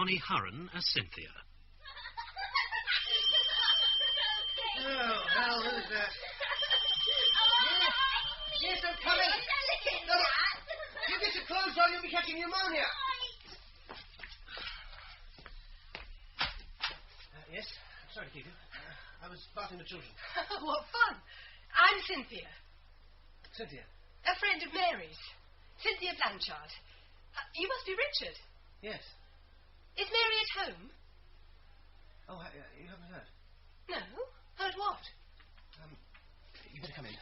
Bonnie Hurren as Cynthia. Oh, hell, who's that? Yes, I'm coming. No, you get your clothes on, you'll be catching pneumonia. Yes, I'm sorry to keep you. I was bathing the children. What fun. I'm Cynthia. Cynthia? A friend of Mary's. Cynthia Blanchard. You must be Richard. Yes. Is Mary at home? Oh, you haven't heard? No. Heard what? You better come in.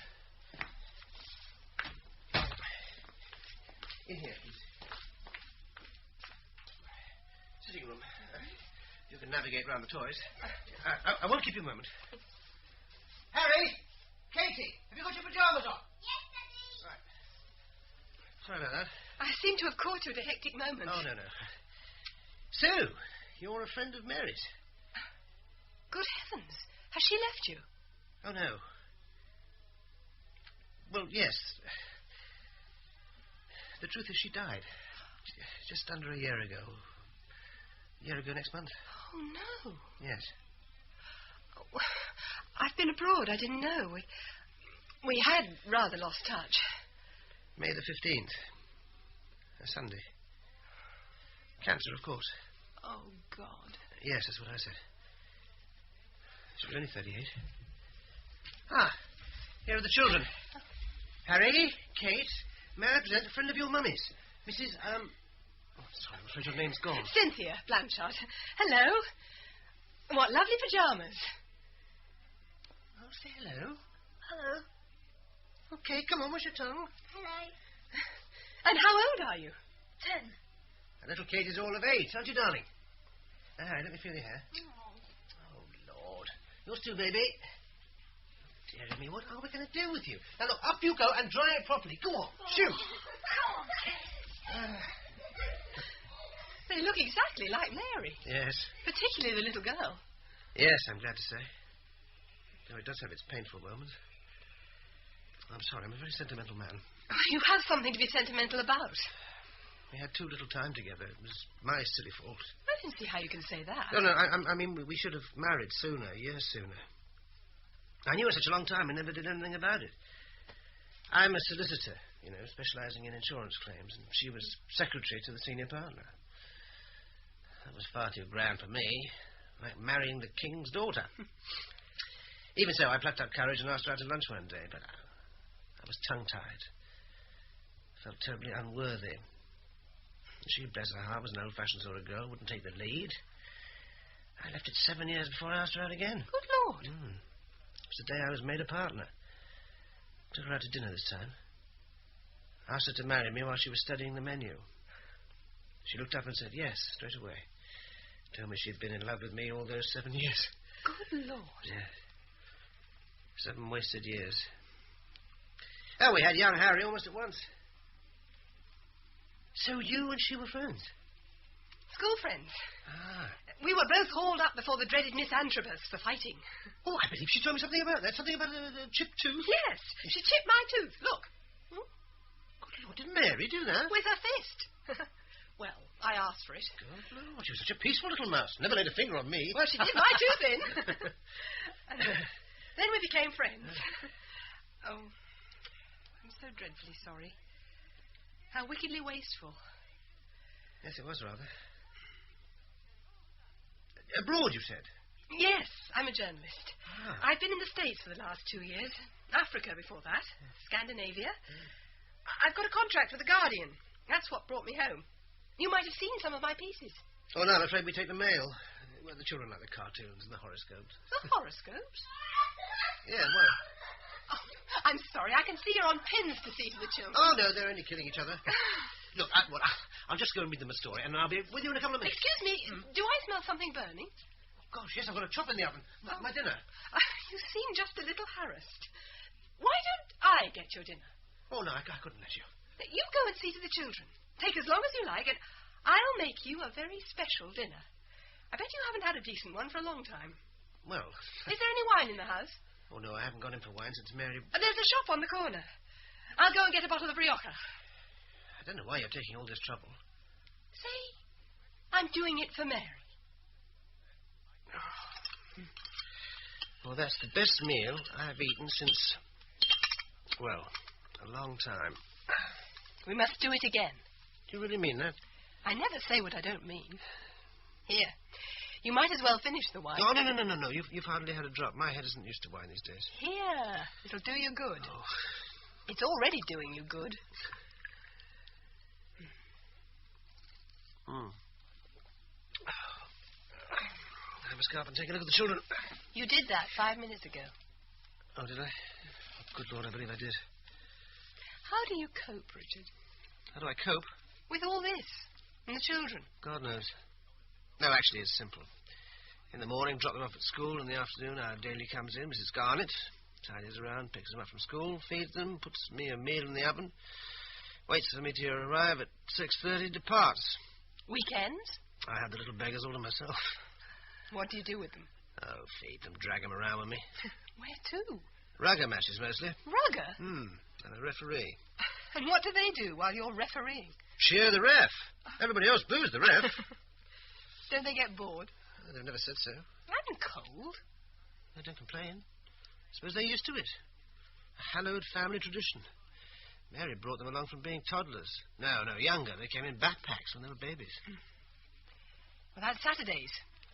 In here, please. Sitting room. You can navigate round the toys. I won't keep you a moment. Harry! Katie! Have you got your pyjamas on? Yes, Daddy. Right. Sorry about that. I seem to have caught you at a hectic moment. Oh, no. So, you're a friend of Mary's? Good heavens. Has she left you? Oh, no. Well, yes. The truth is she died. Just under a year ago. A year ago next month. Oh, no. Yes. Oh, I've been abroad. I didn't know. We had rather lost touch. May the 15th. A Sunday. Cancer, of course. Oh, God. Yes, that's what I said. She was only 38. Ah, here are the children. Harry, Kate, may I present a friend of your mummy's? Mrs. Oh, sorry, I'm afraid your name's gone. Cynthia Blanchard. Hello. What lovely pyjamas. Oh, say hello. Hello. Okay, come on, what's your tongue? Hello. And how old are you? 10. And little Kate is all of 8, aren't you, darling? Now, Harry, let me feel your hair. Oh. Oh, Lord. Yours too, baby. Dear me, what are we going to do with you? Now, look, up you go and dry it properly. Go on, shoot. Come on. They look exactly like Mary. Yes. Particularly the little girl. Yes, I'm glad to say. Though it does have its painful moments. I'm sorry, I'm a very sentimental man. Oh, you have something to be sentimental about. We had too little time together. It was my silly fault. I didn't see how you can say that. No, I mean, we should have married sooner, years sooner. I knew her such a long time and never did anything about it. I'm a solicitor, specialising in insurance claims, and she was secretary to the senior partner. That was far too grand for me, like marrying the king's daughter. Even so, I plucked up courage and asked her out to lunch one day, but I was tongue-tied. Felt terribly unworthy. She, bless her heart, was an old-fashioned sort of girl, wouldn't take the lead. I left it 7 years before I asked her out again. Good Lord. It was the day I was made a partner. Took her out to dinner this time. Asked her to marry me while she was studying the menu. She looked up and said yes, straight away. Told me she'd been in love with me all those 7 years. Good Lord. Yeah. 7 wasted years. Oh, we had young Harry almost at once. So you and she were friends? School friends. Ah. We were both hauled up before the dreaded Miss Antrobus for fighting. Oh, I believe she told me something about that. Something about a chipped tooth. Yes, she chipped my tooth. Look. Good Lord, did Mary do that? With her fist. Well, I asked for it. Good Lord, she was such a peaceful little mouse. Never laid a finger on me. Well, she did my tooth in. Then we became friends. Oh, I'm so dreadfully sorry. How wickedly wasteful. Yes, it was rather. Abroad, you said? Yes, I'm a journalist. Ah. I've been in the States for the last 2 years. Africa before that. Scandinavia. I've got a contract with The Guardian. That's what brought me home. You might have seen some of my pieces. Oh, no, I'm afraid we take the mail. Well, the children like the cartoons and the horoscopes. The horoscopes? Yeah, well. Oh, I'm sorry. I can see you're on pins to see to the children. Oh, no, they're only killing each other. Look, I'll just go and read them a story, and I'll be with you in a couple of minutes. Excuse me, do I smell something burning? Oh, gosh, yes, I've got a chop in the oven. My dinner. You seem just a little harassed. Why don't I get your dinner? Oh, no, I couldn't let you. You go and see to the children. Take as long as you like, and I'll make you a very special dinner. I bet you haven't had a decent one for a long time. Well... Is there any wine in the house? Oh, no, I haven't gone in for wine since Mary... There's a shop on the corner. I'll go and get a bottle of Rioja. I don't know why you're taking all this trouble. Say, I'm doing it for Mary. Well, that's the best meal I've eaten since, well, a long time. We must do it again. Do you really mean that? I never say what I don't mean. Here, you might as well finish the wine. Oh, no. You've hardly had a drop. My head isn't used to wine these days. Here, it'll do you good. Oh. It's already doing you good. I must go up and take a look at the children. You did that 5 minutes ago. Oh, did I? Oh, good Lord, I believe I did. How do you cope, Richard? How do I cope? With all this and the children? God knows. No, actually, it's simple. In the morning, drop them off at school. In the afternoon, our daily comes in, Mrs. Garnett. Tidies around, picks them up from school, feeds them, puts me a meal in the oven, waits for me to arrive at 6:30, departs. Weekends? I have the little beggars all to myself. What do you do with them? Oh, feed them, drag them around with me. Where to? Rugger matches, mostly. Rugger? And a referee. And what do they do while you're refereeing? Cheer the ref. Everybody else boos the ref. Don't they get bored? Oh, they've never said so. I'm cold. They don't complain. Suppose they're used to it. A hallowed family tradition. Mary brought them along from being toddlers. No, younger. They came in backpacks when they were babies. Well, that's Saturdays.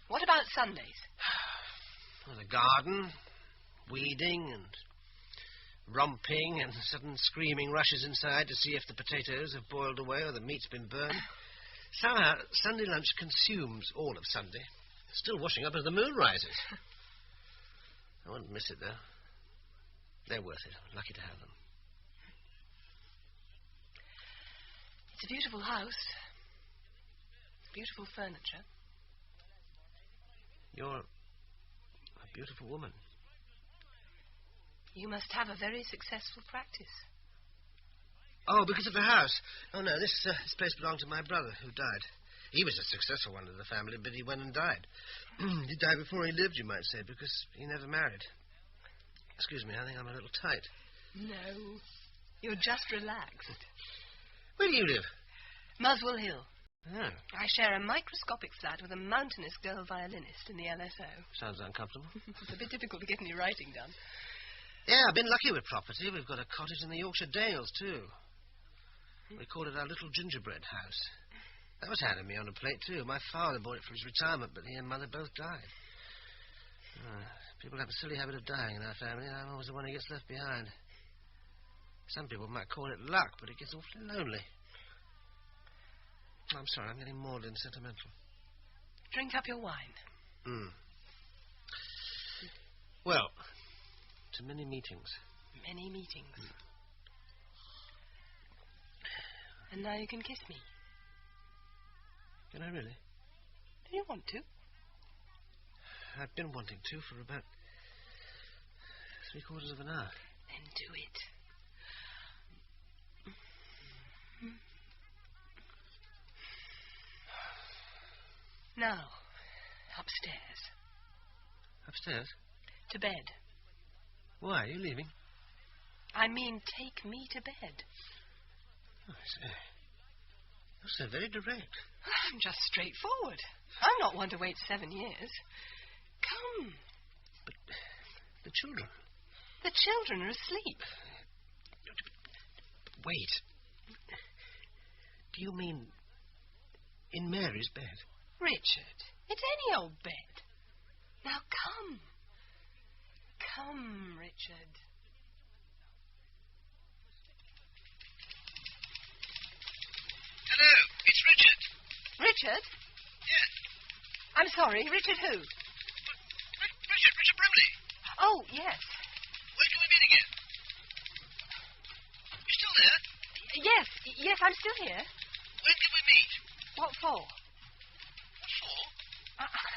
What about Sundays? Well, the garden, weeding and romping and sudden screaming rushes inside to see if the potatoes have boiled away or the meat's been burned. Somehow, Sunday lunch consumes all of Sunday. Still washing up as the moon rises. I won't miss it, though. They're worth it. I'm lucky to have them. It's a beautiful house. Beautiful furniture. You're a beautiful woman. You must have a very successful practice. Oh, because of the house. Oh, no, this place belonged to my brother, who died. He was a successful one of the family, but he went and died. He died before he lived, you might say, because he never married. Excuse me, I think I'm a little tight. No, you're just relaxed. Where do you live? Muswell Hill. Oh. I share a microscopic flat with a mountainous girl violinist in the LSO. Sounds uncomfortable. It's a bit difficult to get any writing done. Yeah, I've been lucky with property. We've got a cottage in the Yorkshire Dales, too. We called it our little Gingerbread House. That was handed me on a plate, too. My father bought it for his retirement, but he and Mother both died. People have a silly habit of dying in our family, and I'm always the one who gets left behind. Some people might call it luck, but it gets awfully lonely. I'm sorry, I'm getting maudlin and sentimental. Drink up your wine. Well, to many meetings. Many meetings. And now you can kiss me. Can I really? Do you want to? I've been wanting to for about 3/4 of an hour. Then do it. Now, upstairs. Upstairs? To bed. Why, are you leaving? I mean, take me to bed. Oh, I say. You're so very direct. I'm just straightforward. I'm not one to wait 7 years. Come. But the children. The children are asleep. Wait. Do you mean in Mary's bed? Richard, it's any old bed. Now come. Come, Richard. Hello, it's Richard. Richard? Yes. I'm sorry, Richard who? Richard Brimley. Oh, yes. When can we meet again? You still there? Yes, I'm still here. When can we meet? What for? What for?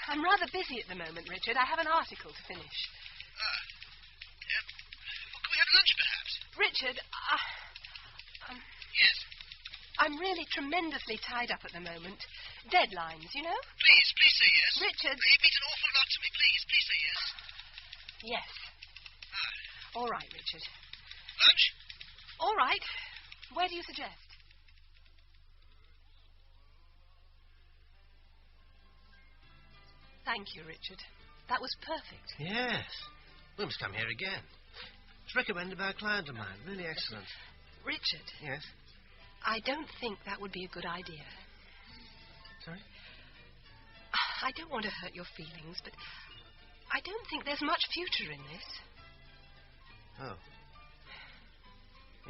I'm rather busy at the moment, Richard. I have an article to finish. Well, can we have lunch, perhaps? Richard, Yes. I'm really tremendously tied up at the moment. Deadlines, you know? Please say yes. Richard. You mean an awful lot to me. Please say yes. Yes. All right, Richard. Lunch? All right. Where do you suggest? Thank you, Richard. That was perfect. Yes. We must come here again. It's recommended by a client of mine. Really excellent. Richard. Yes? I don't think that would be a good idea. Sorry? I don't want to hurt your feelings, but I don't think there's much future in this. Oh.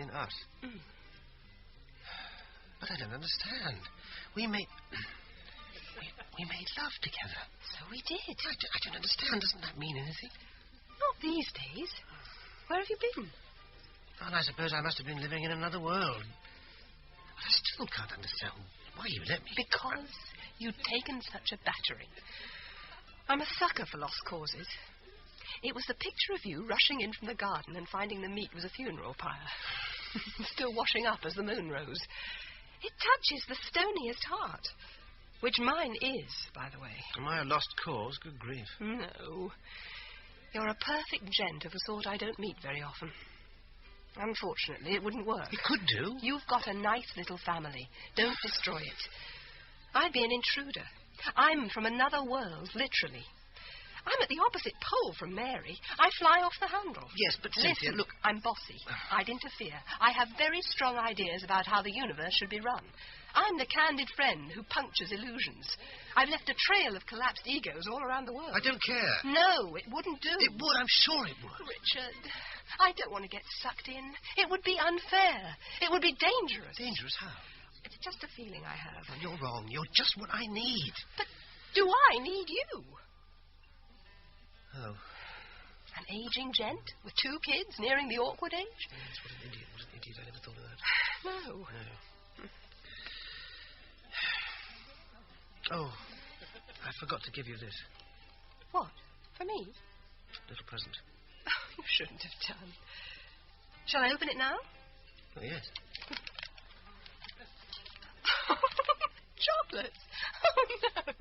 In us? Mm. But I don't understand. We made love together. So we did. I don't understand. Doesn't that mean anything? Not these days. Where have you been? Well, I suppose I must have been living in another world. But I still can't understand why you let me. Because you'd taken such a battering. I'm a sucker for lost causes. It was the picture of you rushing in from the garden and finding the meat was a funeral pyre. Still washing up as the moon rose. It touches the stoniest heart. Which mine is, by the way. Am I a lost cause? Good grief. No. You're a perfect gent of a sort I don't meet very often. Unfortunately, it wouldn't work. It could do. You've got a nice little family. Don't destroy it. I'd be an intruder. I'm from another world, literally. I'm at the opposite pole from Mary. I fly off the handle. Yes, but Cynthia... Listen, look, I'm bossy. I'd interfere. I have very strong ideas about how the universe should be run. I'm the candid friend who punctures illusions. I've left a trail of collapsed egos all around the world. I don't care. No, it wouldn't do. It would. I'm sure it would. Richard, I don't want to get sucked in. It would be unfair. It would be dangerous. Dangerous how? It's just a feeling I have. Well, you're wrong. You're just what I need. But do I need you? Oh. An aging gent with 2 kids nearing the awkward age? Yes, what an idiot. What an idiot. I never thought of that. No. No. Oh, I forgot to give you this. What? For me? Little present. Oh, you shouldn't have done. Shall I open it now? Oh, yes. Chocolates? Oh, no.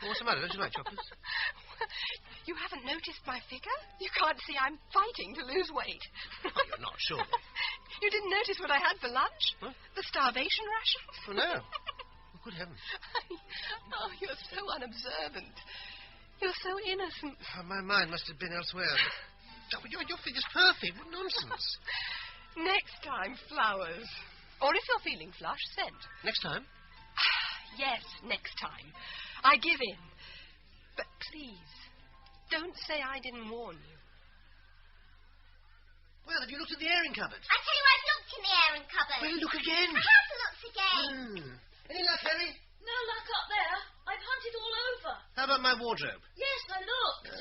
What's the matter? Don't you like chocolates? You haven't noticed my figure? You can't see I'm fighting to lose weight. Oh, you're not, surely. You didn't notice what I had for lunch? What? The starvation ration? Oh, no. Oh, good heavens. Oh, you're so unobservant. You're so innocent. Oh, my mind must have been elsewhere. Oh, your figure's perfect. What nonsense. Next time, flowers. Or if you're feeling flush, scent. Next time? Yes, next time. I give in. But please, don't say I didn't warn you. Well, have you looked in the airing cupboard? I tell you, I've looked in the airing cupboard. Well, look again. I have looked again. Any luck, Harry? No luck up there. I've hunted all over. How about my wardrobe? Yes, I looked.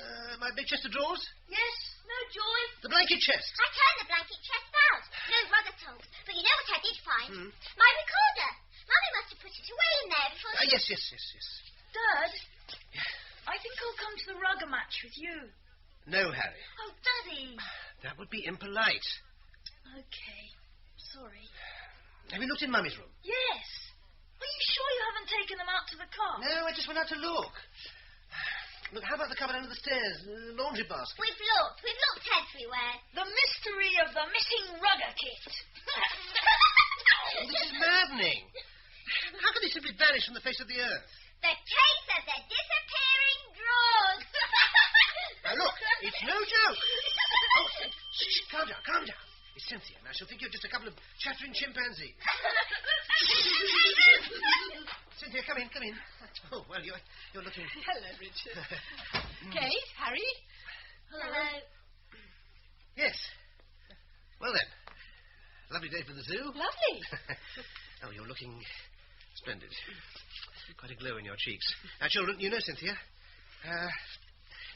My big chest of drawers? Yes, no joy. The blanket chest? I turned the blanket chest out. No rugger tops. But you know what I did find? Hmm? My recorder. Mummy must have put it away in there before she... Yes. Dad, I think I'll come to the rugger match with you. No, Harry. Oh, Daddy. That would be impolite. Okay, sorry. Have you looked in Mummy's room? Yes. Are you sure you haven't taken them out to the car? No, I just went out to look. Look, how about the cupboard under the stairs, the laundry basket? We've looked everywhere. The mystery of the missing rugger kit. Oh, this is maddening. How can they simply vanish from the face of the earth? The case of the disappearing drawers. Now, look, it's no joke. Oh, shh, calm down. It's Cynthia. Now, she'll think you're just a couple of chattering chimpanzees. Cynthia, come in. Oh, well, you're looking... Hello, Richard. Kate, Harry. Hello. Yes. Well, then. Lovely day for the zoo. Lovely. Oh, you're looking splendid. Quite a glow in your cheeks. Now, children, you know Cynthia.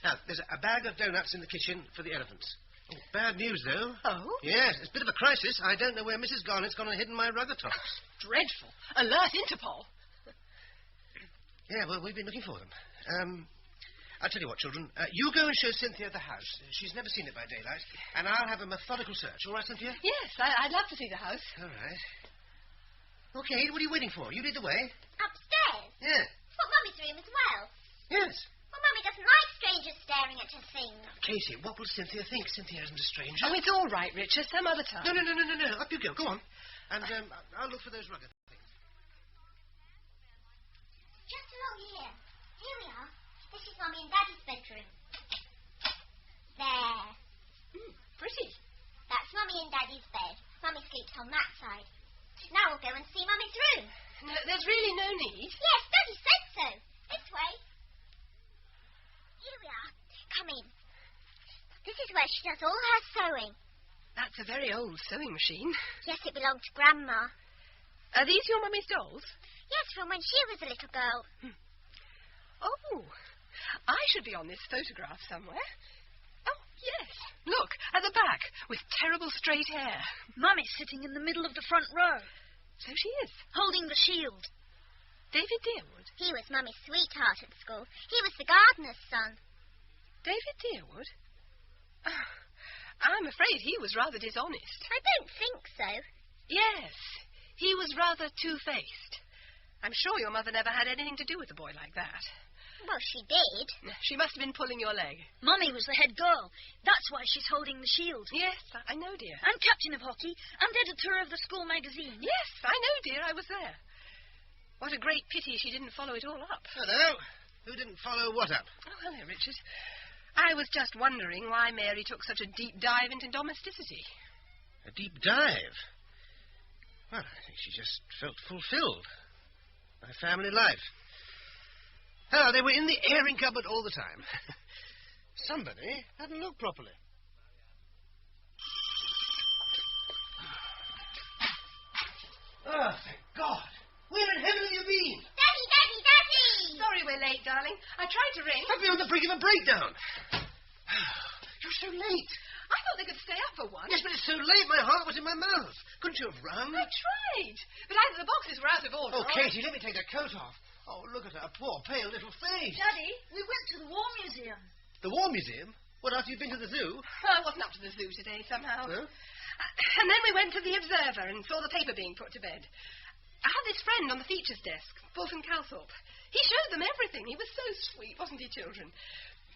Now, there's a bag of donuts in the kitchen for the elephants. Oh, bad news, though. Oh? Yes, it's a bit of a crisis. I don't know where Mrs. Garnett's gone and hidden my rugger tops. Dreadful. Alert Interpol. Yeah, well, we've been looking for them. I'll tell you what, children. You go and show Cynthia the house. She's never seen it by daylight. And I'll have a methodical search. All right, Cynthia? Yes, I'd love to see the house. All right. Okay, what are you waiting for? You lead the way. Upstairs. Yeah. Well, Mummy's room as well. Yes. Well, Mummy doesn't like strangers staring at her things. Katie, what will Cynthia think? Cynthia isn't a stranger. Oh, it's all right, Richard. Some other time. No. Up you go. Go on. And I'll look for those rugger things. Just along here. Here we are. is Mummy and Daddy's bedroom. There. Pretty. That's Mummy and Daddy's bed. Mummy sleeps on that side. Now we'll go and see Mummy's room. No, there's really no need. Yes, Daddy said so. This way. Here we are. Come in. This is where she does all her sewing. That's a very old sewing machine. Yes, it belonged to Grandma. Are these your mummy's dolls? Yes, from when she was a little girl. Oh, I should be on this photograph somewhere. Oh, yes. Look, at the back, with terrible straight hair. Mummy's sitting in the middle of the front row, So she is. holding the shield. David Dearwood. He was Mummy's sweetheart at school. He was the gardener's son. David Dearwood? Oh, I'm afraid he was rather dishonest. I don't think so. Yes, he was rather two-faced. I'm sure your mother never had anything to do with a boy like that. Well, she did. She must have been pulling your leg. Mummy was the head girl. That's why she's holding the shield. Yes, I know, dear. I'm captain of hockey and editor of the school magazine. Yes, I know, dear. I was there. What a great pity she didn't follow it all up. Hello. Who didn't follow what up? Oh, hello, Richard. I was just wondering why Mary took such a deep dive into domesticity. A deep dive? Well, I think she just felt fulfilled by family life. Oh, they were in the airing cupboard all the time. Somebody hadn't looked properly. Oh, thank God. Where in heaven have you been? Daddy, Daddy, Daddy! Sorry we're late, darling. I tried to ring. I've been on the brink of a breakdown. You're so late. I thought they could stay up for one. Yes, but it's so late. My heart was in my mouth. Couldn't you have rung? I tried. But either the boxes were out of order. Oh, Katie, let me take that coat off. Oh, look at her poor, pale little face. Daddy, we went to the War Museum. The War Museum? What, after you've been to the zoo? I wasn't up to the zoo today, somehow. No? And then we went to the Observer and saw the paper being put to bed. I had this friend on the features desk, Fulton Calthorpe. He showed them everything. He was so sweet, wasn't he, children?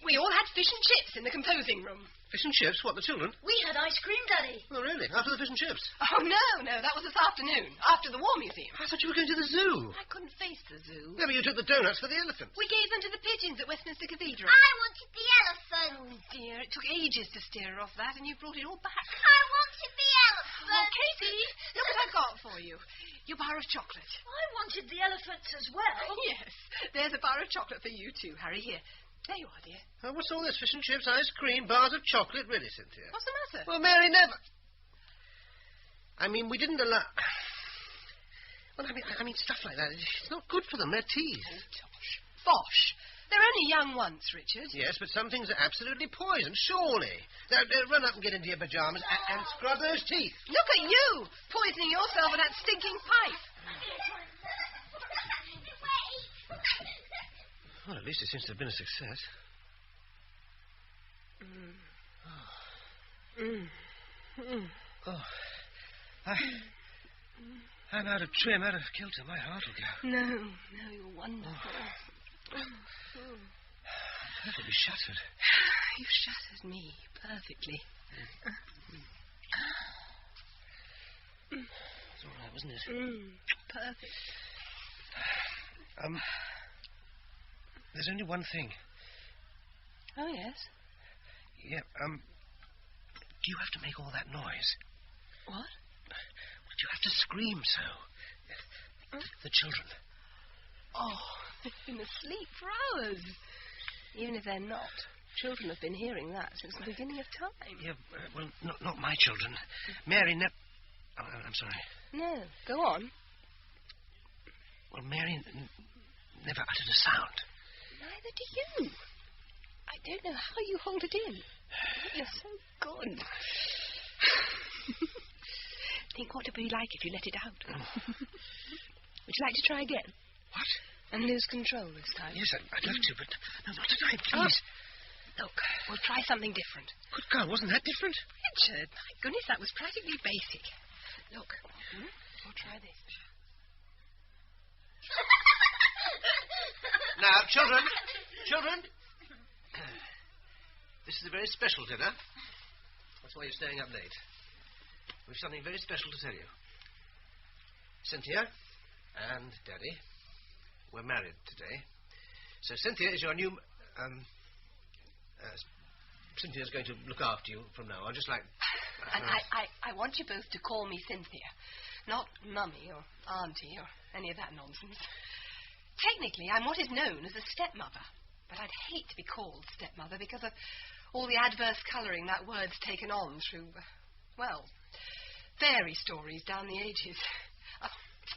We all had fish and chips in the composing room. Fish and chips? What, the children? We had ice cream, Daddy. Oh, really? After the fish and chips? Oh, no, that was this afternoon, after the War Museum. I thought you were going to the zoo. I couldn't face the zoo. Yeah, but you took the donuts for the elephants. We gave them to the pigeons at Westminster Cathedral. I wanted the elephant. Oh, dear, it took ages to steer her off that, and you brought it all back. I wanted the Oh, elephant. Katie, look what I've got for you. Your bar of chocolate. I wanted the elephants as well. Oh, yes. There's a bar of chocolate for you, too, Harry. Here. There you are, dear. Oh, what's all this? Fish and chips, ice cream, bars of chocolate? Really, Cynthia? What's the matter? Well, Mary never... I mean, we didn't allow... Well, I mean, stuff like that. It's not good for them. Their teeth. Oh, Tosh. Bosh. They're only young once, Richard. Yes, but some things are absolutely poison, surely. Now, run up and get into your pyjamas and scrub those teeth. Look at you, poisoning yourself with that stinking pipe. Well, at least it seems to have been a success. Oh. I'm out of trim, out of kilter. My heart will go. No, you're wonderful. Perfectly shattered. You've shattered me perfectly. It's all right, wasn't it? Perfect. There's only one thing. Oh, yes? Yeah, do you have to make all that noise? What? Do you have to scream so? The children. Oh, they've been asleep for hours. Even if they're not. Children have been hearing that since the beginning of time. Yeah, well, not my children. Mary never... Oh, I'm sorry. No, go on. Well, Mary never uttered a sound. Neither do you. I don't know how you hold it in. You're so good. Think what it would be like if you let it out. Would you like to try again? What? And lose control this time? Yes, I'd love to, but no, not tonight, please. Look, we'll try something different. Good God, wasn't that different? Richard, my goodness, that was practically basic. Look, we'll try this. Now, children. This is a very special dinner. That's why you're staying up late. We've something very special to tell you. Cynthia and Daddy were married today. So Cynthia is your new... Cynthia's going to look after you from now on, just like... And I want you both to call me Cynthia, not Mummy or Auntie or any of that nonsense. Technically, I'm what is known as a stepmother, but I'd hate to be called stepmother because of all the adverse colouring that word's taken on through, fairy stories down the ages.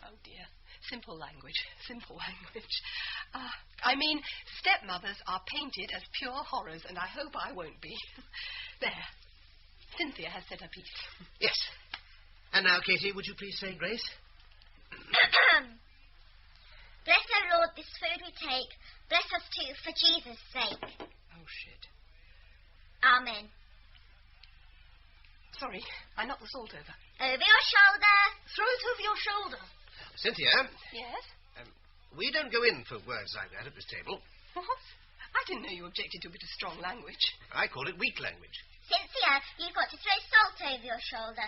Oh dear. Simple language. I mean, stepmothers are painted as pure horrors, and I hope I won't be. There. Cynthia has said her piece. Yes. And now, Katie, would you please say grace? Bless, O Lord, this food we take. Bless us too, for Jesus' sake. Oh, shit. Amen. Sorry, I knocked the salt over. Over your shoulder. Throw it over your shoulder. Cynthia? Yes? We don't go in for words like that at this table. What? I didn't know you objected to a bit of strong language. I call it weak language. Cynthia, you've got to throw salt over your shoulder.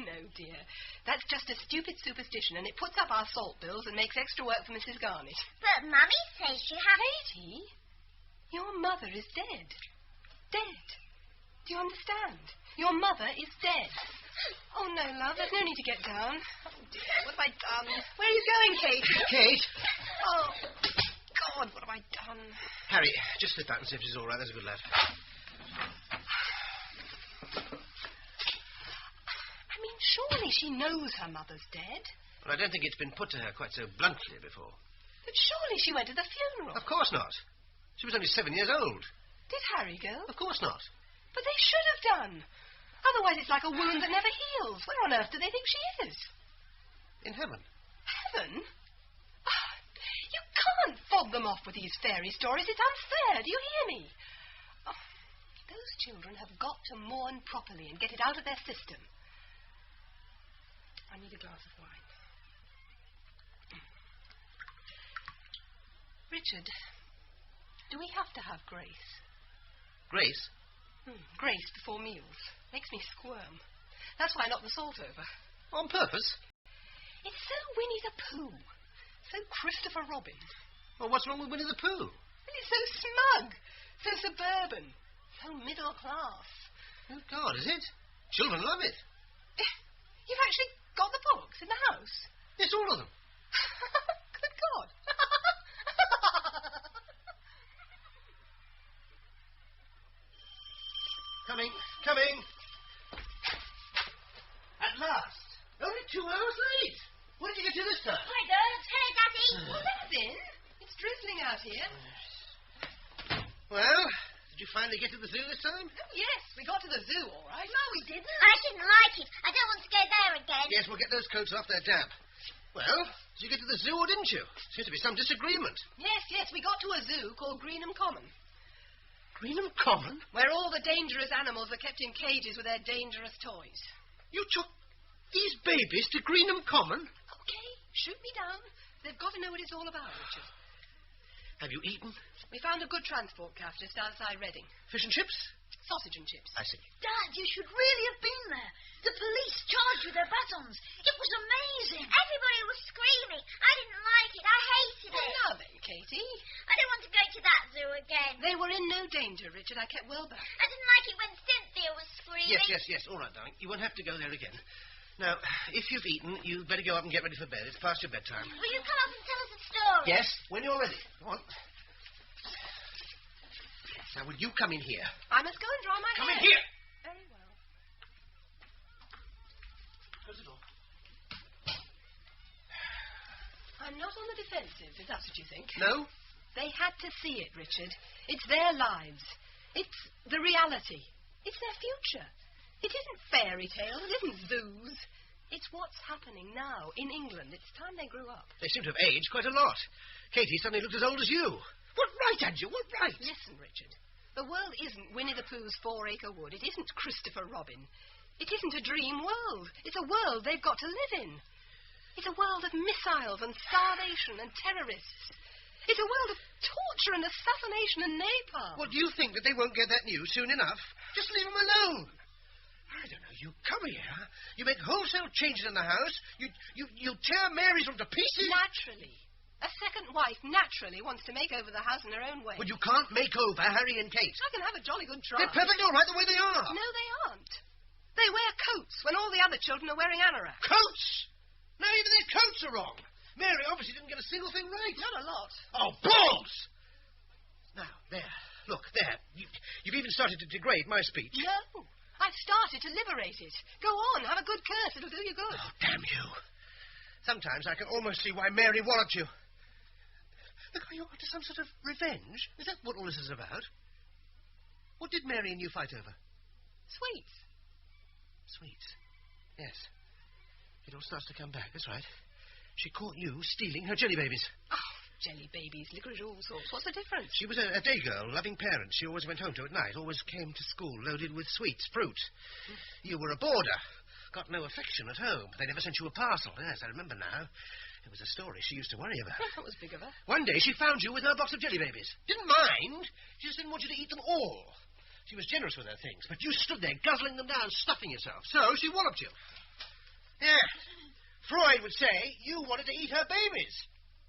No, dear. That's just a stupid superstition, and it puts up our salt bills and makes extra work for Mrs. Garnett. But Mummy says you have... Katie, your mother is dead. Dead. Do you understand? Your mother is dead. Oh, no, love, there's no need to get down. Oh, dear, what have I done? Where are you going, Kate? Kate? Oh, God, what have I done? Harry, just slip out and see if she's all right. That's a good lad. I mean, surely she knows her mother's dead. Well, I don't think it's been put to her quite so bluntly before. But surely she went to the funeral. Of course not. She was only 7 years old. Did Harry go? Of course not. But they should have done. Otherwise it's like a wound that never heals. Where on earth do they think she is? In heaven. Heaven? Oh, you can't fob them off with these fairy stories. It's unfair. Do you hear me? Oh, those children have got to mourn properly and get it out of their system. I need a glass of wine. Richard, do we have to have grace? Grace? Grace before meals. Makes me squirm. That's why I knocked the salt over. On purpose? It's so Winnie the Pooh. So Christopher Robin. Well, what's wrong with Winnie the Pooh? And it's so smug. So suburban. So middle class. Oh, God, is it? Children love it. You've actually got the books in the house? Yes, all of them. Good God. Coming. At last. Only 2 hours late. What did you get to this time? Hi, Dad. Hello, Daddy. Well, that's in. It's drizzling out here. Well, did you finally get to the zoo this time? Oh, yes, we got to the zoo, all right. No, we didn't. I didn't like it. I don't want to go there again. Yes, we'll get those coats off. They're damp. Well, did you get to the zoo or didn't you? Seems to be some disagreement. Yes, we got to a zoo called Greenham Common. Greenham Common? Where all the dangerous animals are kept in cages with their dangerous toys. You took these babies to Greenham Common? Okay, shoot me down. They've got to know what it's all about, Richard. Have you eaten? We found a good transport cafe just outside Reading. Fish and chips? Sausage and chips. I see. Dad, you should really have been there. The police charged with their batons. It was amazing. Everybody was screaming. I didn't like it. I hated it. Now then, Katie. I don't want to go to that zoo again. They were in no danger, Richard. I kept well back. I didn't like it when Cynthia was screaming. Yes. All right, darling. You won't have to go there again. Now, if you've eaten, you'd better go up and get ready for bed. It's past your bedtime. Will you come up and tell us a story? Yes, when you're ready. Go on. Now, will you come in here? I must go and dry my hair. Come in here! Very well. Close the door. I'm not on the defensive, if that's what you think. No? They had to see it, Richard. It's their lives. It's the reality. It's their future. It isn't fairy tales. It isn't zoos. It's what's happening now in England. It's time they grew up. They seem to have aged quite a lot. Katie suddenly looked as old as you. What right had you? What right? Listen, Richard. The world isn't Winnie the Pooh's 4-acre wood. It isn't Christopher Robin. It isn't a dream world. It's a world they've got to live in. It's a world of missiles and starvation and terrorists. It's a world of torture and assassination and napalm. Well, do you think that they won't get that news soon enough? Just leave them alone. I don't know. You come here, you make wholesale changes in the house, you tear Mary's room to pieces. Naturally. A second wife naturally wants to make over the house in her own way. Well, you can't make over Harry and Kate. I can have a jolly good try. They're perfectly all right the way they are. No, they aren't. They wear coats when all the other children are wearing anoraks. Coats? Now even their coats are wrong. Mary obviously didn't get a single thing right. Not a lot. Oh, balls! Now, there. Look, there. You've even started to degrade my speech. No. I've started to liberate it. Go on, have a good curse. It'll do you good. Oh, damn you. Sometimes I can almost see why Mary walloped you. Look, are you after some sort of revenge? Is that what all this is about? What did Mary and you fight over? Sweets. Sweets. Yes. It all starts to come back, that's right. She caught you stealing her jelly babies. Oh, jelly babies, licorice, all sorts. What's the difference? She was a day girl, loving parents. She always went home to at night, always came to school loaded with sweets, fruit. You were a boarder. Got no affection at home. They never sent you a parcel. Yes, I remember now. It was a story she used to worry about. That was big of her. One day she found you with her box of jelly babies. Didn't mind. She just didn't want you to eat them all. She was generous with her things, but you stood there guzzling them down, stuffing yourself. So she walloped you. Yeah. Freud would say you wanted to eat her babies.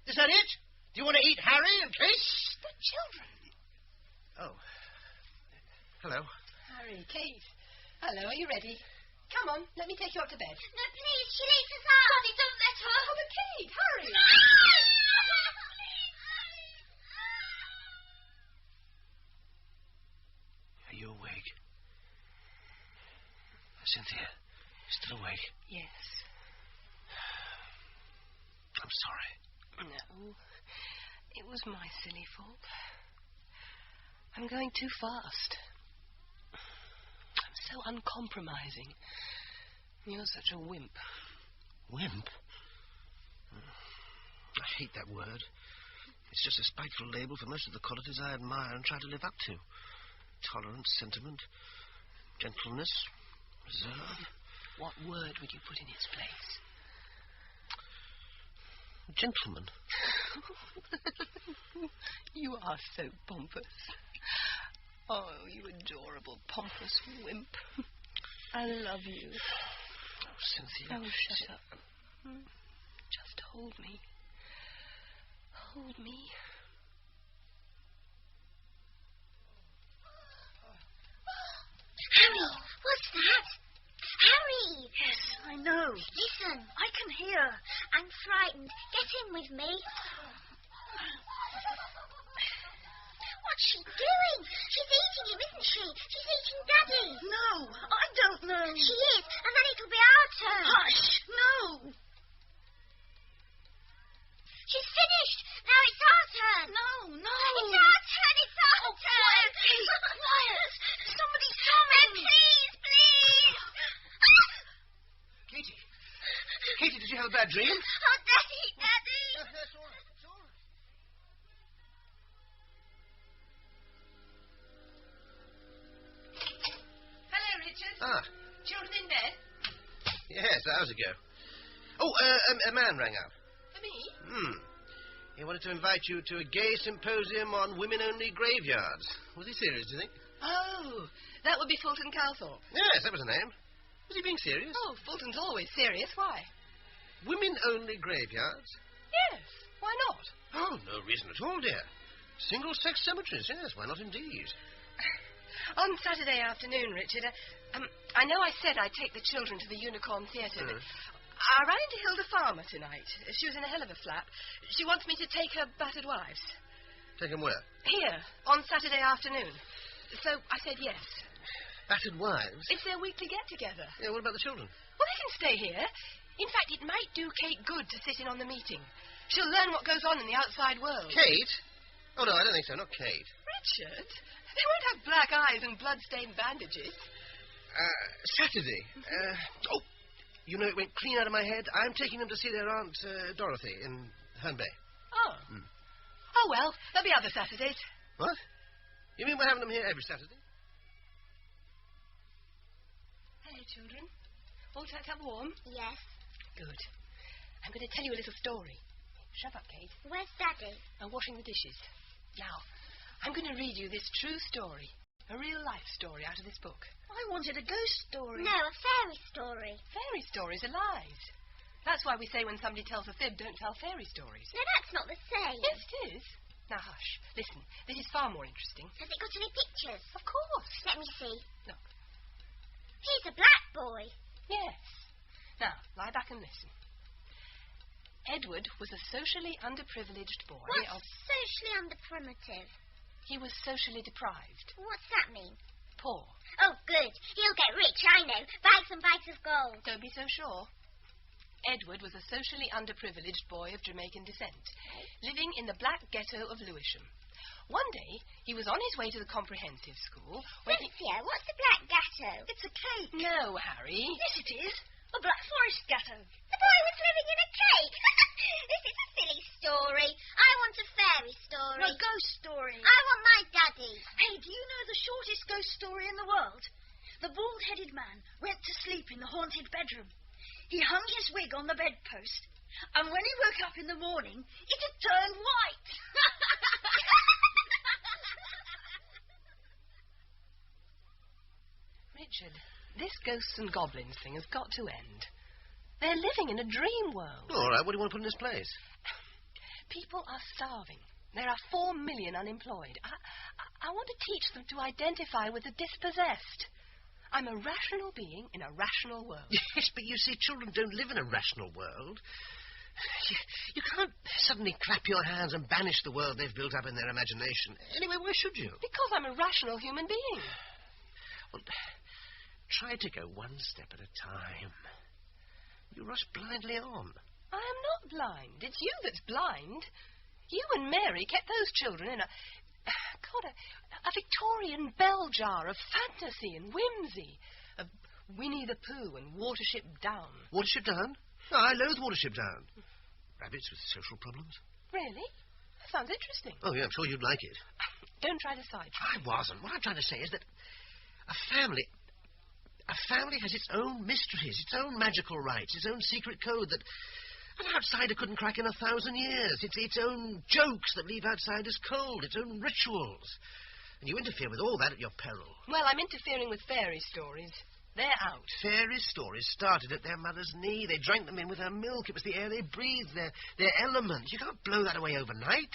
Is that it? Do you want to eat Harry and Kate? The children. Oh. Hello. Harry, Kate. Hello, are you ready? Come on, let me take you up to bed. No, please, she leaves us out. Daddy, don't let her. Oh, but Kate, hurry. Are you awake? Cynthia, you still awake? Yes. I'm sorry. No, it was my silly fault. I'm going too fast. I'm so uncompromising. You're such a wimp. Wimp? I hate that word. It's just a spiteful label for most of the qualities I admire and try to live up to. Tolerance, sentiment, gentleness, reserve. What word would you put in its place? Gentleman. You are so pompous. Oh, you adorable, pompous wimp. I love you. Oh, Cynthia. Oh, shut up. Just hold me. Hold me. Harry, what's that? Harry! Yes, I know. Listen. I can hear. I'm frightened. Get in with me. What's she doing? She's eating him, isn't she? She's eating Daddy. No, I don't know. She is, and then it'll be our turn. Hush! No! She's finished. Now it's our turn. No, no! It's our turn. It's our turn. Quiet, Kate, quiet! Somebody's coming! Please, please. Katie. Katie, did you have a bad dream? Oh, Daddy, Daddy. That's all right. It's all right. Hello, Richard. Ah, Children in bed? yes, hours ago. Oh, a man rang up. For me? He wanted to invite you to a gay symposium on women-only graveyards. Was he serious, do you think? Oh, that would be Fulton Calthorpe. Yes, that was the name. Was he being serious? Oh, Fulton's always serious. Why? Women-only graveyards? Yes. Why not? Oh, no reason at all, dear. Single-sex cemeteries, yes, why not indeed? On Saturday afternoon, Richard, I know I said I'd take the children to the Unicorn Theatre, but I ran into Hilda Farmer tonight. She was in a hell of a flap. She wants me to take her battered wives. Take them where? Here, on Saturday afternoon. So I said yes. Battered wives? It's their weekly get-together. Yeah, what about the children? Well, they can stay here. In fact, it might do Kate good to sit in on the meeting. She'll learn what goes on in the outside world. Kate? Oh, no, I don't think so. Not Kate. Richard, they won't have black eyes and blood-stained bandages. Saturday. Oh, you know, it went clean out of my head. I'm taking them to see their Aunt Dorothy in Herne Bay. Oh. Oh, well, there'll be other Saturdays. What? You mean we're having them here every Saturday? Hello, children. All tucked up warm? Yes. Good. I'm going to tell you a little story. Shut up, Kate. Where's Daddy? I'm washing the dishes. Now, I'm going to read you this true story, a real-life story out of this book. I wanted a ghost story. No, a fairy story. Fairy stories are lies. That's why we say when somebody tells a fib, don't tell fairy stories. No, that's not the same. Yes, it is. Now, hush. Listen, this is far more interesting. Has it got any pictures? Of course. Let me see. Look. He's a black boy. Yes. Now, lie back and listen. Edward was a socially underprivileged boy. What's socially underprimitive? He was socially deprived. What's that mean? Poor. Oh, good. He'll get rich, I know. Bags and bags of gold. Don't be so sure. Edward was a socially underprivileged boy of Jamaican descent, living in the black ghetto of Lewisham. One day, he was on his way to the comprehensive school when Cynthia, what's the black ghetto? It's a cake. No, Harry. Yes, it is. A Black Forest ghetto. The boy was living in a cake. This is a silly story. I want a fairy story. A ghost story. I want my daddy. Hey, do you know the shortest ghost story in the world? The bald-headed man went to sleep in the haunted bedroom. He hung his wig on the bedpost, and when he woke up in the morning, it had turned white. Richard, this ghosts and goblins thing has got to end. They're living in a dream world. All right, what do you want to put in this place? People are starving. There are 4 million unemployed. I want to teach them to identify with the dispossessed. I'm a rational being in a rational world. Yes, but you see, children don't live in a rational world. You can't suddenly clap your hands and banish the world they've built up in their imagination. Anyway, why should you? Because I'm a rational human being. Well, try to go one step at a time. You rush blindly on. I am not blind. It's you that's blind. You and Mary kept those children in a Victorian bell jar of fantasy and whimsy, of Winnie the Pooh and Watership Down. Watership Down? No, I loathe Watership Down. Rabbits with social problems. Really? That sounds interesting. Oh, yeah, I'm sure you'd like it. Don't try to sidetrack. I wasn't. What I'm trying to say is that a family has its own mysteries, its own magical rites, its own secret code that an outsider couldn't crack in 1,000 years. It's its own jokes that leave outsiders cold, its own rituals. And you interfere with all that at your peril. Well, I'm interfering with fairy stories. They're out. Fairy stories started at their mother's knee. They drank them in with her milk. It was the air they breathed, their element. You can't blow that away overnight.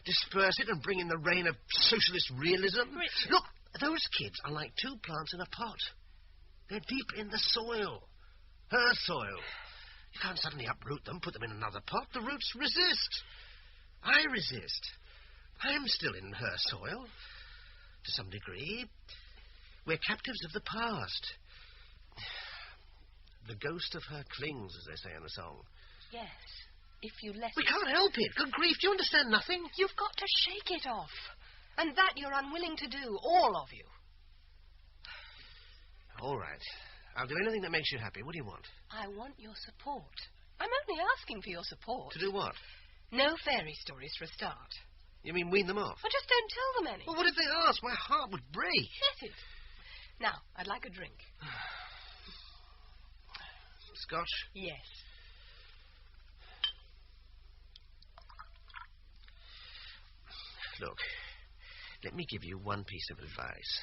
Disperse it and bring in the rain of socialist realism. Richard. Look, those kids are like two plants in a pot. They're deep in the soil. Her soil. You can't suddenly uproot them, put them in another pot. The roots resist. I resist. I'm still in her soil. To some degree. We're captives of the past. The ghost of her clings, as they say in the song. Yes, if you let We it. can't help it. Good grief, do you understand nothing? You've got to shake it off. And that you're unwilling to do, all of you. All right. I'll do anything that makes you happy. What do you want? I want your support. I'm only asking for your support. To do what? No fairy stories for a start. You mean wean them off? Well, just don't tell them any. Well, what if they ask? My heart would break. Let it. Now, I'd like a drink. Scotch? Yes. Look, let me give you one piece of advice.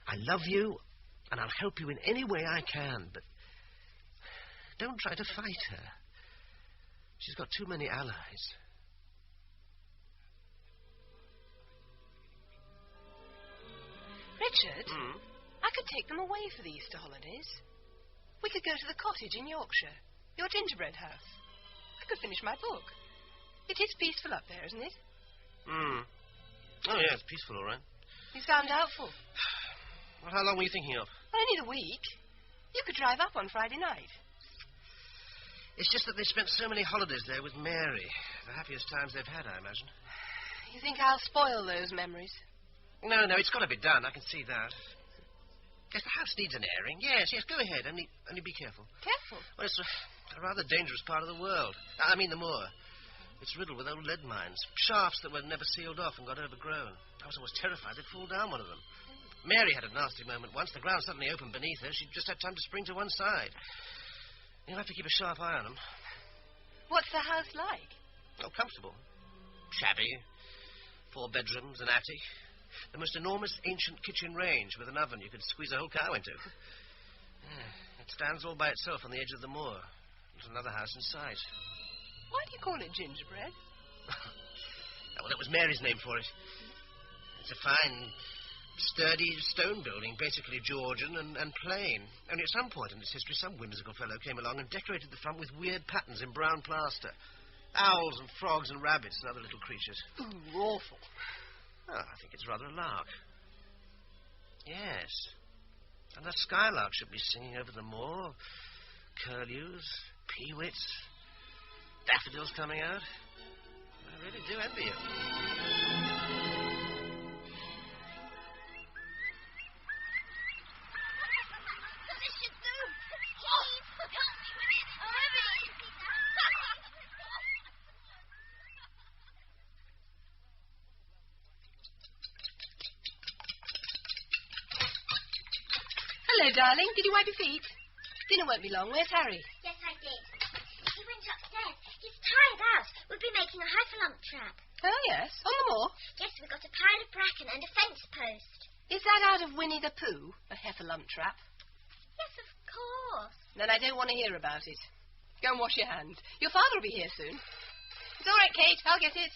I love you, and I'll help you in any way I can, but don't try to fight her. She's got too many allies. Richard, I could take them away for the Easter holidays. We could go to the cottage in Yorkshire, your gingerbread house. I could finish my book. It is peaceful up there, isn't it? Oh, yeah, it's peaceful, all right. You sound doubtful. Well, how long were you thinking of? Well, only the week. You could drive up on Friday night. It's just that they spent so many holidays there with Mary. The happiest times they've had, I imagine. You think I'll spoil those memories? No, it's got to be done. I can see that. Yes, the house needs an airing. Yes, go ahead. Only be careful. Careful? Well, it's a rather dangerous part of the world. I mean the moor. It's riddled with old lead mines. Shafts that were never sealed off and got overgrown. I was always terrified they'd fall down one of them. Mary had a nasty moment once. The ground suddenly opened beneath her. She just had time to spring to one side. You'll have to keep a sharp eye on them. What's the house like? Oh, comfortable. Shabby. 4 bedrooms, an attic. The most enormous ancient kitchen range with an oven you could squeeze a whole cow into. It stands all by itself on the edge of the moor. There's another house in sight. Why do you call it gingerbread? Well, that was Mary's name for it. It's a fine, sturdy stone building, basically Georgian and plain. Only at some point in its history, some whimsical fellow came along and decorated the front with weird patterns in brown plaster. Owls and frogs and rabbits and other little creatures. Ooh, awful. Oh, I think it's rather a lark. Yes. And that skylark should be singing over the moor. Curlews, peewits, daffodils coming out. I really do envy you. Hello, darling. Did you wipe your feet? Dinner won't be long. Where's Harry? Yes, I did. He went upstairs. He's tired out. We'll be making a heffalump trap. Oh, yes. On the moor? Yes, we've got a pile of bracken and a fence post. Is that out of Winnie the Pooh, a heffalump trap? Yes, of course. Then I don't want to hear about it. Go and wash your hands. Your father will be here soon. It's all right, Kate. I'll get it.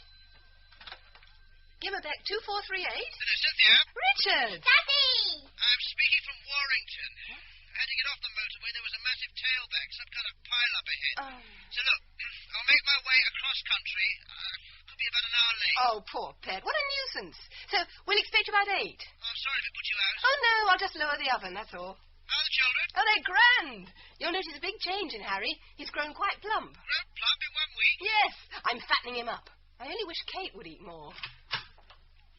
Gimmerbeck 2438. Cynthia? Richard! Daddy! I'm speaking from Warrington. I had to get off the motorway. There was a massive tailback, some kind of pile-up ahead. Oh. So, look, I'll make my way across country. Could be about an hour late. Oh, poor pet. What a nuisance. So, we'll expect you about 8. I'm sorry if it put you out. Oh, no, I'll just lower the oven, that's all. How are the children? Oh, they're grand. You'll notice a big change in Harry. He's grown quite plump. Grown plump in 1 week? Yes, I'm fattening him up. I only wish Kate would eat more.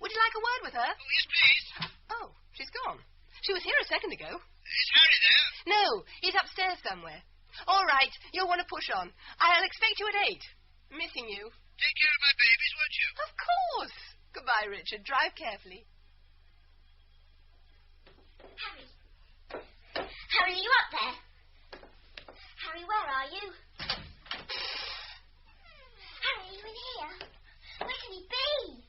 Would you like a word with her? Oh, yes, please. Oh, she's gone. She was here a second ago. Is Harry there? No, he's upstairs somewhere. All right, you'll want to push on. I'll expect you at 8. Missing you. Take care of my babies, won't you? Of course. Goodbye, Richard. Drive carefully. Harry. Harry, are you up there? Harry, where are you? Harry, are you in here? Where can he be?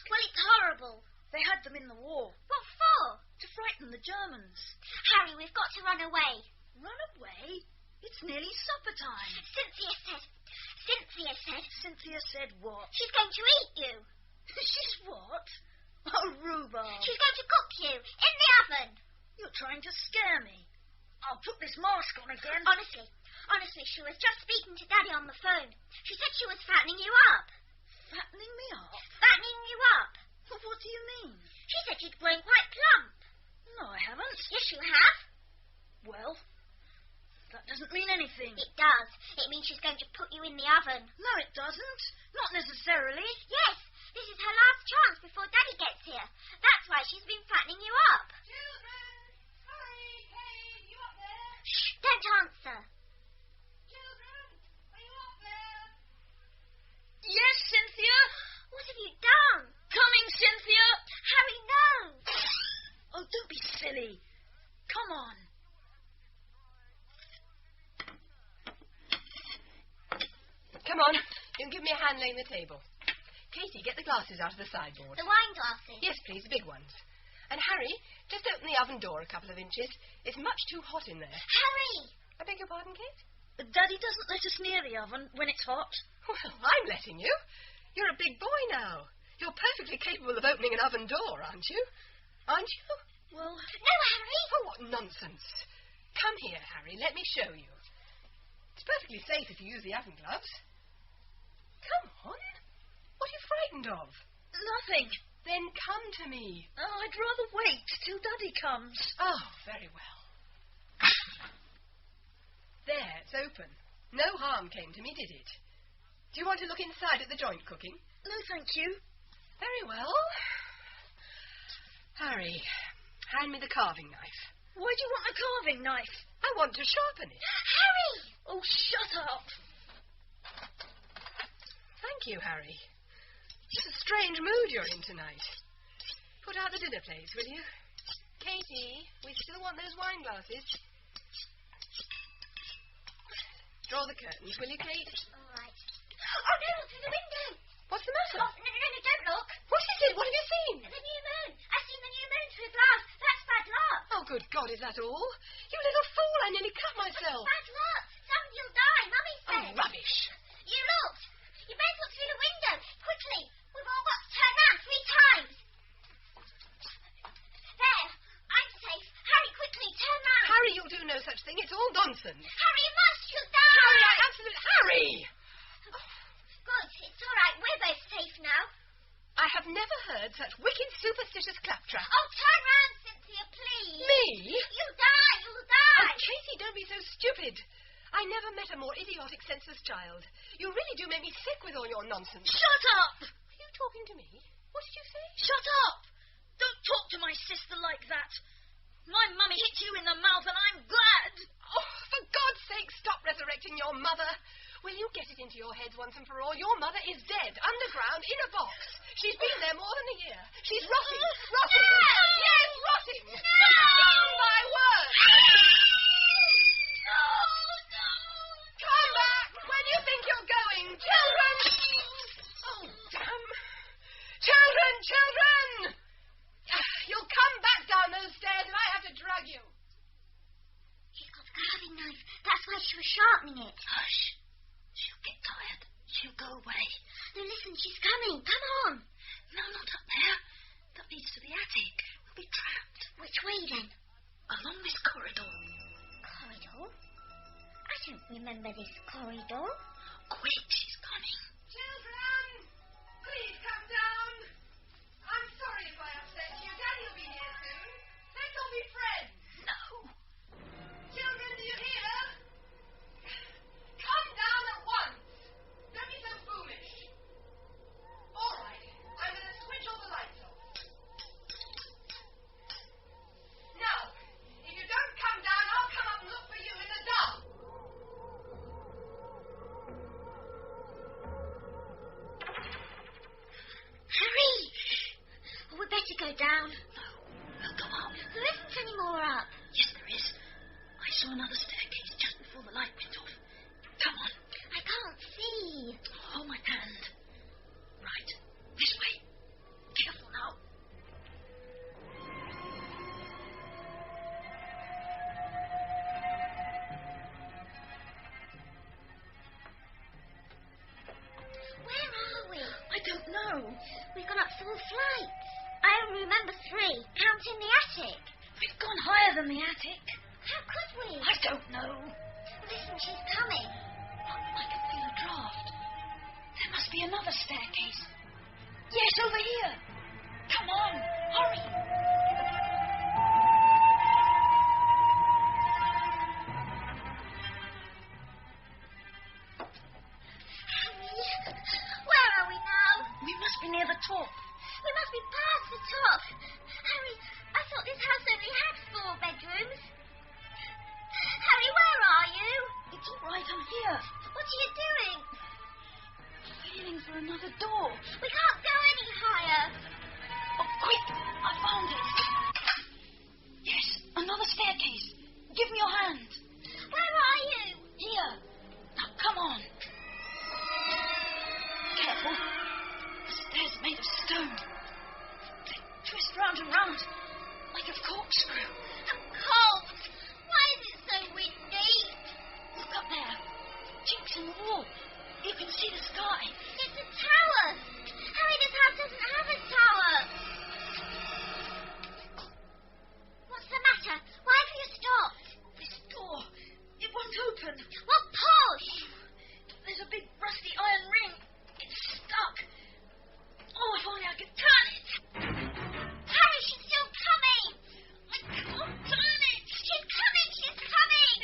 Well, it's horrible. They had them in the war. What for? To frighten the Germans. Harry, we've got to run away. Run away? It's nearly supper time. Cynthia said... Cynthia said what? She's going to eat you. She's what? Oh, rhubarb. She's going to cook you in the oven. You're trying to scare me. I'll put this mask on again. Honestly, she was just speaking to Daddy on the phone. She said she was fattening you up. Fattening me up? Fattening you up. Well, what do you mean? She said you'd grown quite plump. No, I haven't. Yes, you have. Well, that doesn't mean anything. It does. It means she's going to put you in the oven. No, it doesn't. Not necessarily. Yes, this is her last chance before Daddy gets here. That's why she's been fattening you up. Children! Hurry! Kate, you up there? Shh, don't answer. Children, are you up there? Yes, Cynthia. What have you done? Coming, Cynthia. Harry, no. Oh, don't be silly. Come on. Come on. You can give me a hand laying the table. Katie, get the glasses out of the sideboard. The wine glasses. Yes, please, the big ones. And Harry, just open the oven door a couple of inches. It's much too hot in there. Harry! I beg your pardon, Kate? Daddy doesn't let us near the oven when it's hot. Well, I'm letting you. You're a big boy now. You're perfectly capable of opening an oven door, aren't you? Aren't you? Well... No, Harry! Oh, what nonsense. Come here, Harry. Let me show you. It's perfectly safe if you use the oven gloves. Come on. What are you frightened of? Nothing. Then come to me. Oh, I'd rather wait till Daddy comes. Oh, very well. There, it's open. No harm came to me, did it? Do you want to look inside at the joint cooking? No, thank you. Very well. Harry, hand me the carving knife. Why do you want a carving knife? I want to sharpen it. Harry! Oh, shut up. Thank you, Harry. It's a strange mood you're in tonight. Put out the dinner plates, will you? Katie, we still want those wine glasses. Draw the curtains, will you, Kate? All right. Oh, no, look through the window. What's the matter? Oh, no, don't look. What is it? What have you seen? The new moon. I've seen the new moon through glass. That's bad luck. Oh, good God, is that all? You little fool, I nearly cut myself. Bad luck. Somebody'll die, Mummy Oh, said. rubbish. You looked. You both looked through the window. Quickly. We've all got to turn round 3 times. There. I'm safe. Harry, quickly, turn round. Harry, you'll do no such thing. It's all nonsense. Harry, you must. You'll die. Harry, I absolutely... Harry! Good. It's all right. We're both safe now. I have never heard such wicked, superstitious claptrap. Oh, turn round, Cynthia, please. Me? You'll die. You'll Oh, die. Katie, don't be so stupid. I never met a more idiotic, senseless child. You really do make me sick with all your nonsense. Shut up. Are you talking to me? What did you say? Shut up. Don't talk to my sister like that. My mummy hit you in the mouth and I'm glad. Oh, for God's sake, stop resurrecting your mother. Will you get it into your heads once and for all? Your mother is dead, underground, in a box. She's been there more than a year. She's rotting. Rotting. No! Yes, rotting. No! My word. No. Come back. Where do you think you're going? Children! Oh, damn. Children, children! You'll come back down those stairs if I have to drag you. She's got a carving knife. That's why she was sharpening it. Hush. She'll get tired. She'll go away. No, listen, she's coming. Come on. No, not up there. That leads to the attic. We'll be trapped. Which way then? Along this corridor. Corridor? I don't remember this corridor. Quick, she's coming. Children, please come down. I'm sorry if I upset you. Daddy'll be here soon. Let's all be friends. No. Children, do you hear? Come down at once. Don't be so foolish. All right, I'm going to switch all the lights off. Now, if you don't come down, I'll come up and look for you in the dark. Harry! Oh, we'd better go down. No. We'll go up. There isn't any more up. Yes, there is. I saw another staircase just before the light went off. Come on. I can't see. Hold my hand. Right. This way. Careful now. Where are we? I don't know. We've gone up flights. I only remember 3, counting the attic. We've gone higher than the attic. How could we? I don't know. Listen, she's coming. I can feel a draft. There must be another staircase. Yes, over here. Come on, hurry. Where are we now? We must be near the top. We must be past the top. Harry, I thought this house only had 4 bedrooms. Harry, where are you? It's all right, I'm here. What are you doing? Feeling for another door. We can't go any higher. Oh, quick! I found it. Yes, another staircase. Give me your hand. Where are you? Here. Now, come on. Careful. The stairs are made of stone. They twist round and round, like a corkscrew. I'm cold. Why is it so windy? Look up there. Chinks in the wall. You can see the sky. It's a tower. Harry, this house doesn't have a tower. What's the matter? Why have you stopped? This door, it won't open. Well, push. There's a big rusty iron ring. It's stuck. Oh, if only I could turn it. Harry, she's still coming. I can't turn it. She's coming. She's coming.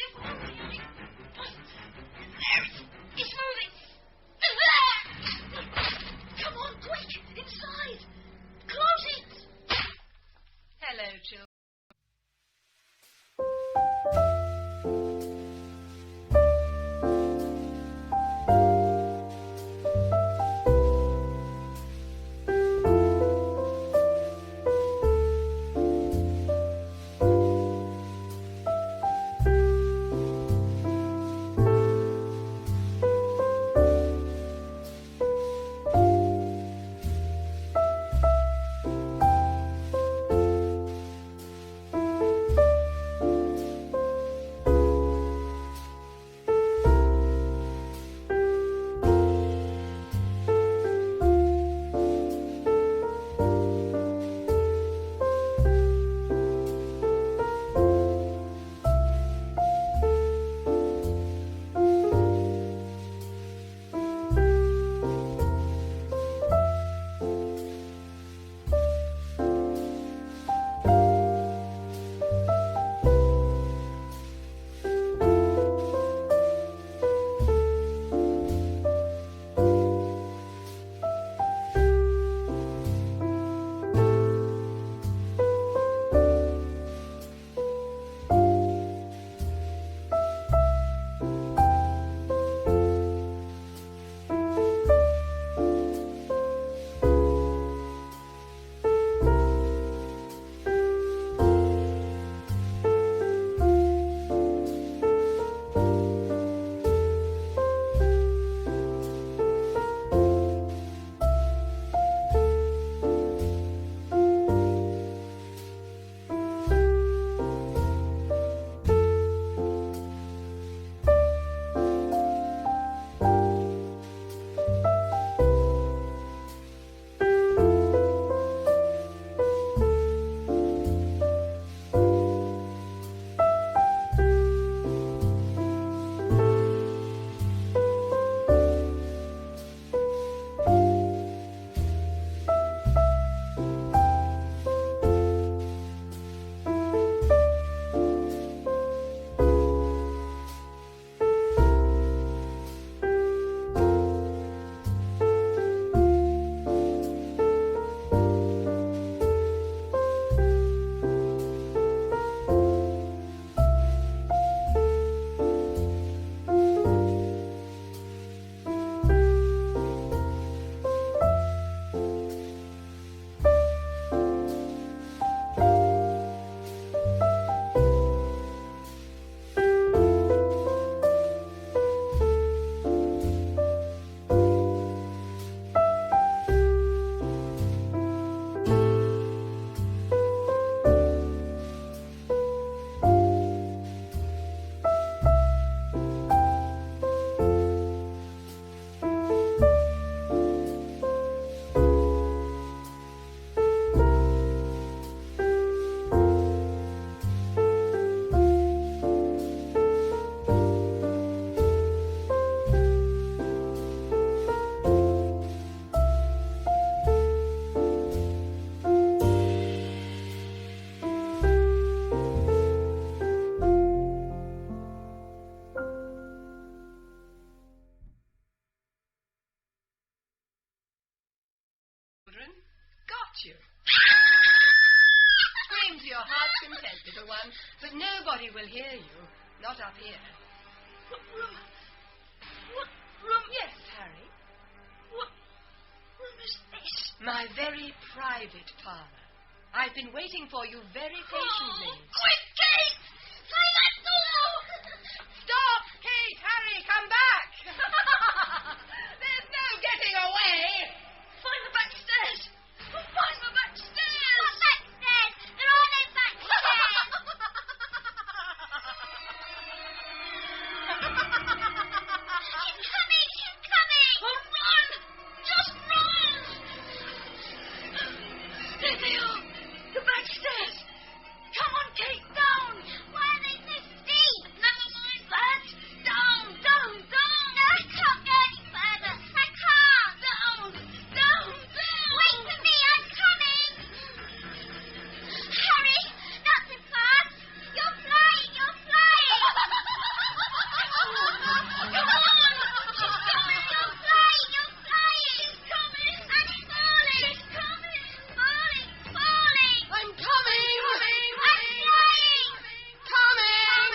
There, it's moving. But nobody will hear you. Not up here. What room? What room? Yes, Harry. What room is this? My very private parlour. I've been waiting for you very patiently. Oh, quick, Kate! Through that door! Stop! Kate, Harry, come back! There's no getting away! Find the back stairs! Find the back stairs! What back stairs? There are no back stairs. She's coming! She's coming! Oh, run! Just run! There they are! The back stairs! Come on, Kate, down! Why are they so steep? Never mind that! Down, down, down! No, I can't go any further. I can't. Down, down, down! Wait for me, I'm coming. Harry, not so fast. You're flying, you're flying. Come on! She's coming! You're flying, you're flying. She's coming! And it's falling. She's coming! Falling, falling. I'm coming! I'm flying. Coming!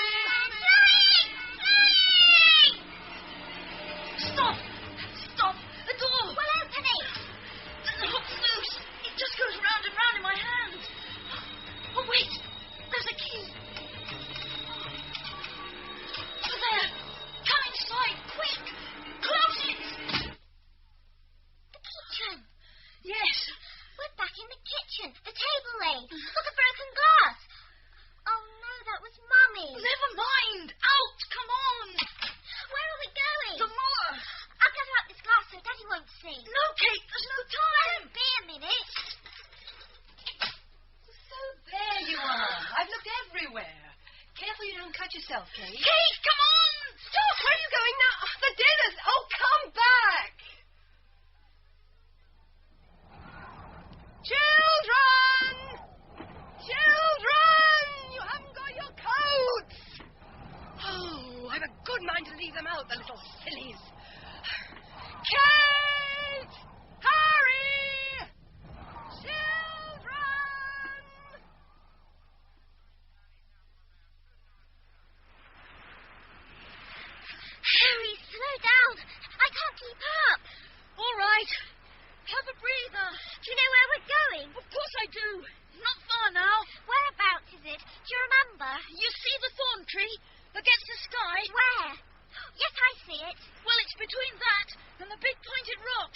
Flying, flying. Stop! Stop! The door! Well, open it. The hook's loose. It just goes round and round in my hand. Oh, wait. There's a key. Over there. Come inside, quick. Close it. The kitchen. Yes. We're back in the kitchen. The table laid. Look at broken glass. Oh, no, that was Mummy. Never mind. Out. Come on. Where are we going? The moor. I'll gather up this glass so Daddy won't see. No, Kate. There's no time. Be a minute. So there you are. I've looked everywhere. Careful you don't cut yourself, Kate. Kate, come on. Stop! Where are you going now? The dinner's... Oh, come back! Children! Children! You haven't got your coats! Oh, I've a good mind to leave them out, the little sillies. Kate! Harry! Children! Harry, slow down. I can't keep up. All right. Have a breather. Do you know where we're going? Of course I do. Not far now. Whereabouts is it? Do you remember? You see the thorn tree against the sky? Where? Yes, I see it. Well, it's between that and the big pointed rock.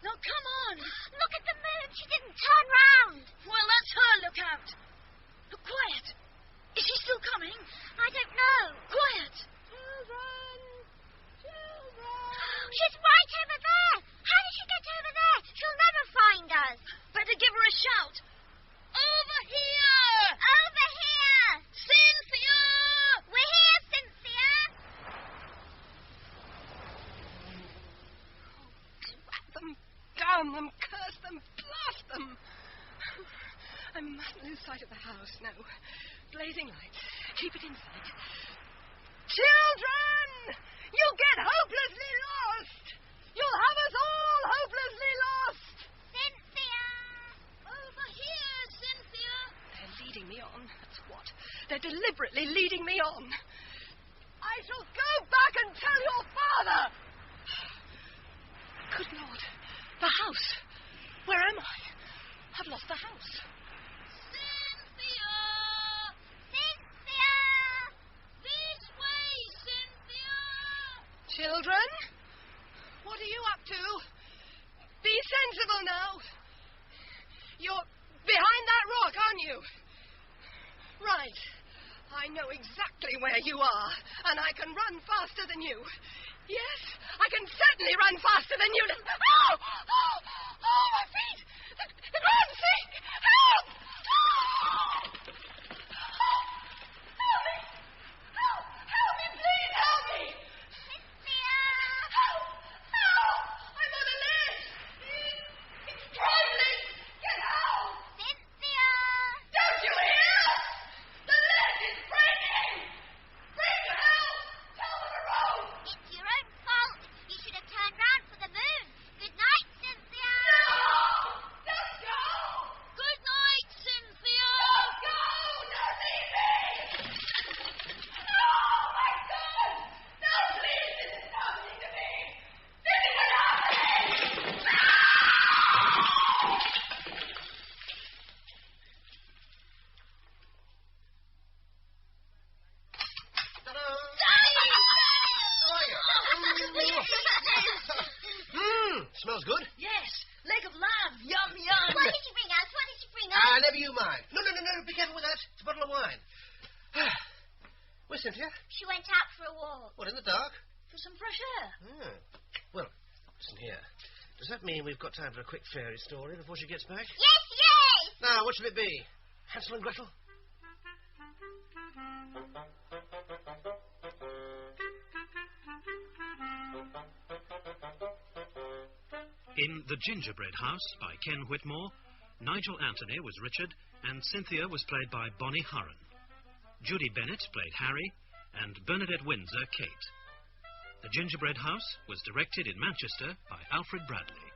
Now, come on. Look at the moon. She didn't turn round. Well, that's her lookout. Look, quiet. Is she still coming? I don't know. Quiet. Children! Children! She's right over there. How did she get over there? She'll never find us. Better give her a shout. Over here! Over here. Cynthia! We're here, Cynthia. Drat them, damn them, curse them, blast them. I mustn't lose sight of the house, no. Blazing lights. Keep it in sight. Children! You'll get hopelessly lost! You'll have us all hopelessly lost! Cynthia. Over here, Cynthia! They're leading me on, that's what. They're deliberately leading me on. I shall go back and tell your father! Good Lord. The house. Where am I? I've lost the house. Cynthia! Cynthia. This way, Cynthia! Children? What are you up to? Be sensible now. You're behind that rock, aren't you? Right. I know exactly where you are, and I can run faster than you. Yes, I can certainly run faster than you. Oh! Oh! Oh, my feet! The ground sink! Help! Oh! Help me! Help! Help me, please, help me! Cynthia. Help! Help! I'm on a ledge! It's trembling! Get out! Cynthia. Don't you hear? The ledge is breaking! Bring help! Tell them a road! It's your own fault. You should have turned round for the moon. Good night, Cynthia. No! Smells good. Yes, leg of lamb. Yum, yum. What did you bring us? What did you bring us? Never you mind. No. Be careful with that. It's a bottle of wine. Where's Cynthia? She went out for a walk. What, in the dark? For some fresh air. Well, listen here. Does that mean we've got time for a quick fairy story before she gets back? Yes! Now, what shall it be? Hansel and Gretel? In The Gingerbread House by Ken Whitmore, Nigel Anthony was Richard and Cynthia was played by Bonnie Hurren. Judy Bennett played Harry and Bernadette Windsor Kate. The Gingerbread House was directed in Manchester by Alfred Bradley.